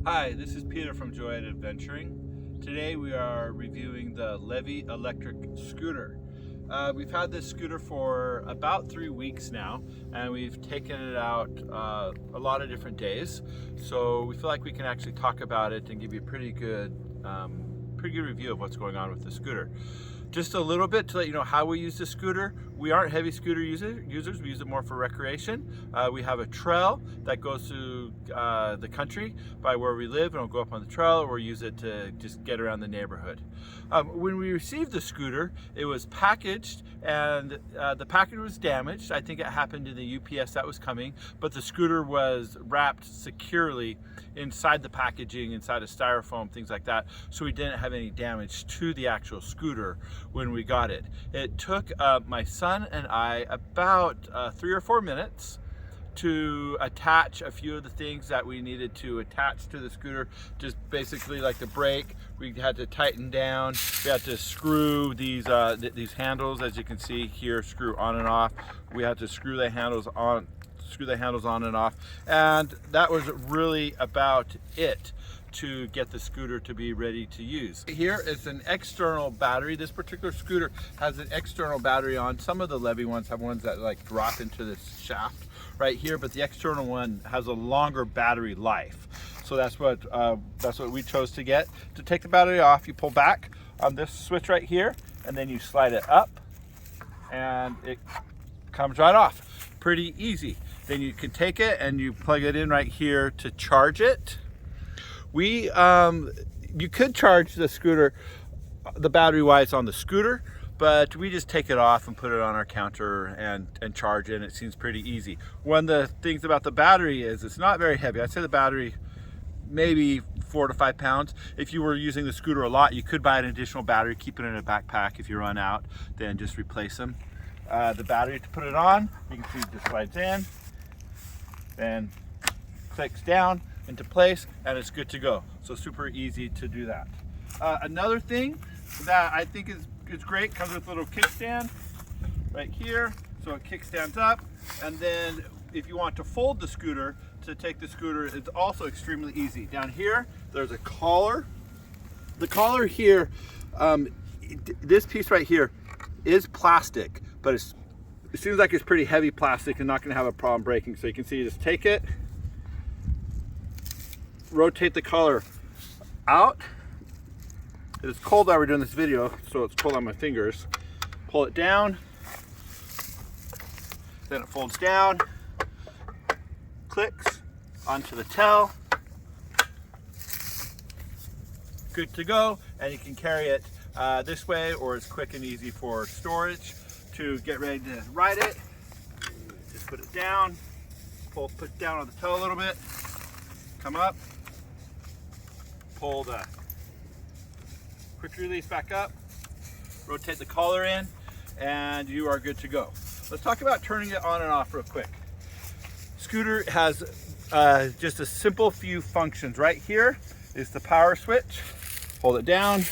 Hi, this is Peter from Joy at Adventuring. Today we are reviewing the Levy electric scooter. We've had this scooter for about 3 weeks now, and we've taken it out a lot of different days. So we feel like we can actually talk about it and give you a pretty good review of what's going on with the scooter. Just a little bit to let you know how we use the scooter. We aren't heavy scooter users. We use it more for recreation. We have a trail that goes through the country by where we live, and we'll go up on the trail, or we'll use it to just get around the neighborhood. When we received the scooter, it was packaged, and the package was damaged. I think it happened in the UPS that was coming, but the scooter was wrapped securely inside the packaging, inside a styrofoam, things like that, so we didn't have any damage to the actual scooter when we got it. It took my son and I about 3 or 4 minutes to attach a few of the things that we needed to attach to the scooter. Just basically like the brake, we had to tighten down. We had to screw these handles, as you can see here, screw on and off. We had to screw the handles on and off, and that was really about it to get the scooter to be ready to use. Here is an external battery. This particular scooter has an external battery on. Some of the Levy ones have ones that like drop into this shaft right here, but the external one has a longer battery life. So that's what we chose to get. To take the battery off, you pull back on this switch right here, and then you slide it up, and it comes right off. Pretty easy. Then you can take it and you plug it in right here to charge it. You could charge the scooter, the battery wise on the scooter, but we just take it off and put it on our counter and charge it, and it seems pretty easy. One of the things about the battery is it's not very heavy. I'd say the battery maybe 4 to 5 pounds. If you were using the scooter a lot, you could buy an additional battery, keep it in a backpack. If you run out, then just replace them. The battery, to put it on, you can see it just slides in, then clicks down into place, and it's good to go. So super easy to do that. Another thing that I think is great, comes with a little kickstand right here, so it kickstands up. And then if you want to fold the scooter, to take the scooter, it's also extremely easy. Down here there's a collar. The collar here, this piece right here is plastic, but it seems like it's pretty heavy plastic and not going to have a problem breaking. So you can see, you just take it, rotate the collar out. It's cold while we're doing this video, so it's cold on my fingers. Pull it down, then it folds down, clicks onto the tail. Good to go, and you can carry it this way, or it's quick and easy for storage. To get ready to ride it, just put it down, put it down on the toe a little bit, come up, pull the quick release back up, rotate the collar in, and you are good to go. Let's talk about turning it on and off real quick. Scooter has just a simple few functions. Right here is the power switch. Hold it down.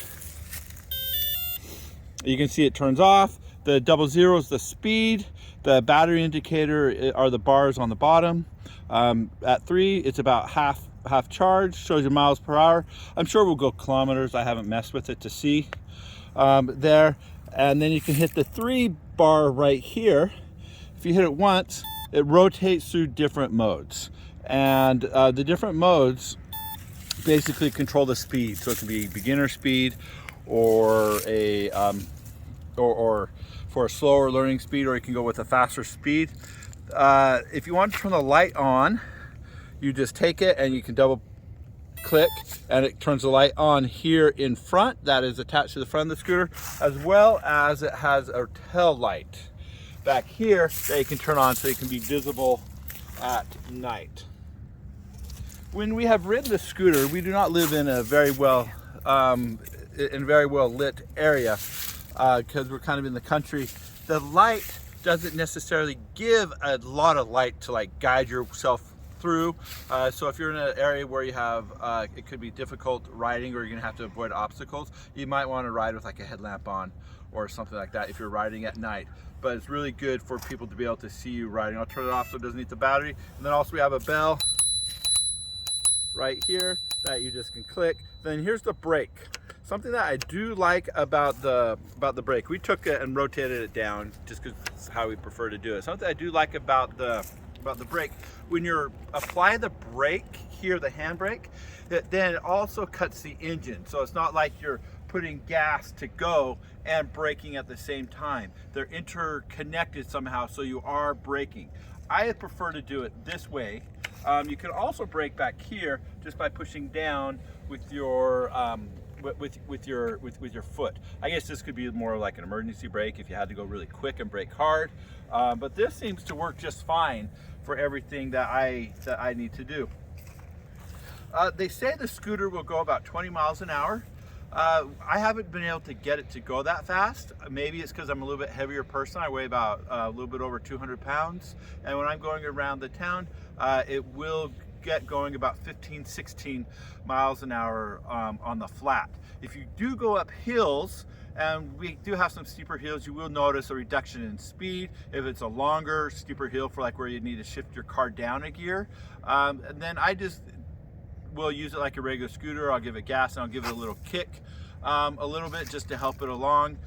You can see it turns off. The 00 is the speed. The battery indicator are the bars on the bottom. At 3, it's about half charge, shows you miles per hour. I'm sure we'll go kilometers. I haven't messed with it to see there. And then you can hit the 3 bar right here. If you hit it once, it rotates through different modes. And the different modes basically control the speed. So it can be beginner speed, or a or for a slower learning speed, or you can go with a faster speed. If you want to turn the light on, you just take it and you can double click, and it turns the light on here in front that is attached to the front of the scooter, as well as it has a tail light back here that you can turn on so it can be visible at night. When we have ridden the scooter, we do not live in a very well lit area, because we're kind of in the country. The light doesn't necessarily give a lot of light to like guide yourself through. So if you're in an area where you have, it could be difficult riding, or you're gonna have to avoid obstacles, you might want to ride with like a headlamp on or something like that if you're riding at night. But it's really good for people to be able to see you riding. I'll turn it off so it doesn't eat the battery. And then also we have a bell right here that you just can click. Then here's the brake. Something that I do like about the brake, we took it and rotated it down just because it's how we prefer to do it. Something I do like about the brake, when you're applying the brake here, the handbrake, then it also cuts the engine. So it's not like you're putting gas to go and braking at the same time. They're interconnected somehow, so you are braking. I prefer to do it this way. You can also brake back here just by pushing down with your with your foot. I guess this could be more like an emergency brake if you had to go really quick and brake hard. But this seems to work just fine for everything that I need to do. They say the scooter will go about 20 miles an hour. I haven't been able to get it to go that fast. Maybe it's because I'm a little bit heavier person. I weigh about a little bit over 200 pounds. And when I'm going around the town, it will get going about 15, 16 miles an hour on the flat. If you do go up hills, and we do have some steeper hills, you will notice a reduction in speed. If it's a longer, steeper hill for like where you need to shift your car down a gear, and then I just will use it like a regular scooter. I'll give it gas and I'll give it a little kick a little bit just to help it along,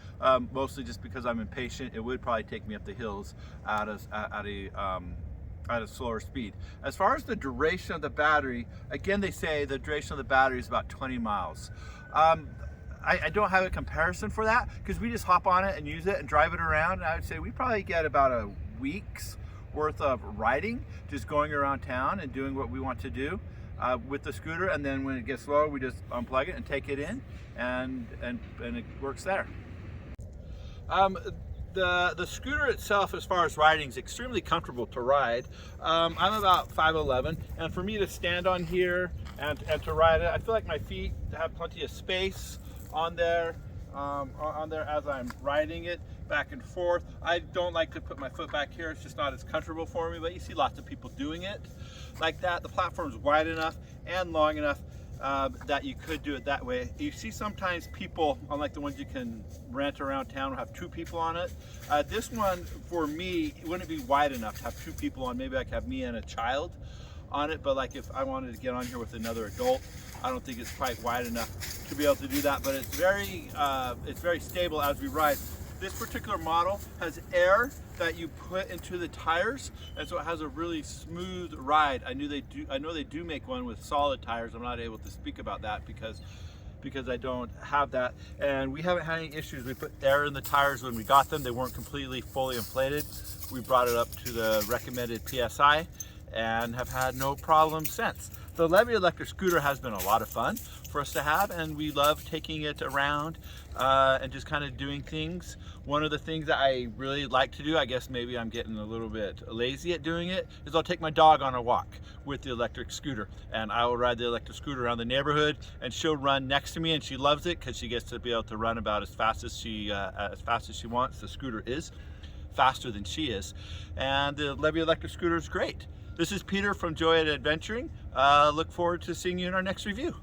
mostly just because I'm impatient. It would probably take me up the hills at a slower speed. As far as the duration of the battery, again, they say the duration of the battery is about 20 miles. I don't have a comparison for that because we just hop on it and use it and drive it around. And I would say we probably get about a week's worth of riding, just going around town and doing what we want to do with the scooter. And then when it gets low, we just unplug it and take it in, and it works there. The scooter itself, as far as riding, is extremely comfortable to ride. I'm about 5'11", and for me to stand on here and to ride it, I feel like my feet have plenty of space on there as I'm riding it back and forth. I don't like to put my foot back here. It's just not as comfortable for me, but you see lots of people doing it like that. The platform's wide enough and long enough that you could do it that way. You see sometimes people, unlike the ones you can rent around town, will have two people on it. This one, for me, it wouldn't be wide enough to have two people on. Maybe I could have me and a child on it, but like if I wanted to get on here with another adult, I don't think it's quite wide enough to be able to do that. But it's very stable as we ride. This particular model has air that you put into the tires, and so it has a really smooth ride. I know they do make one with solid tires. I'm not able to speak about that because I don't have that, and we haven't had any issues. We put air in the tires when we got them. They weren't completely fully inflated. We brought it up to the recommended PSI and have had no problems since. The Levy electric scooter has been a lot of fun for us to have, and we love taking it around and just kind of doing things. One of the things that I really like to do, I guess maybe I'm getting a little bit lazy at doing it, is I'll take my dog on a walk with the electric scooter, and I will ride the electric scooter around the neighborhood, and she'll run next to me, and she loves it because she gets to be able to run about as fast as she wants. The scooter is faster than she is, and the Levy electric scooter is great. This is Peter from Joy at Adventuring. Look forward to seeing you in our next review.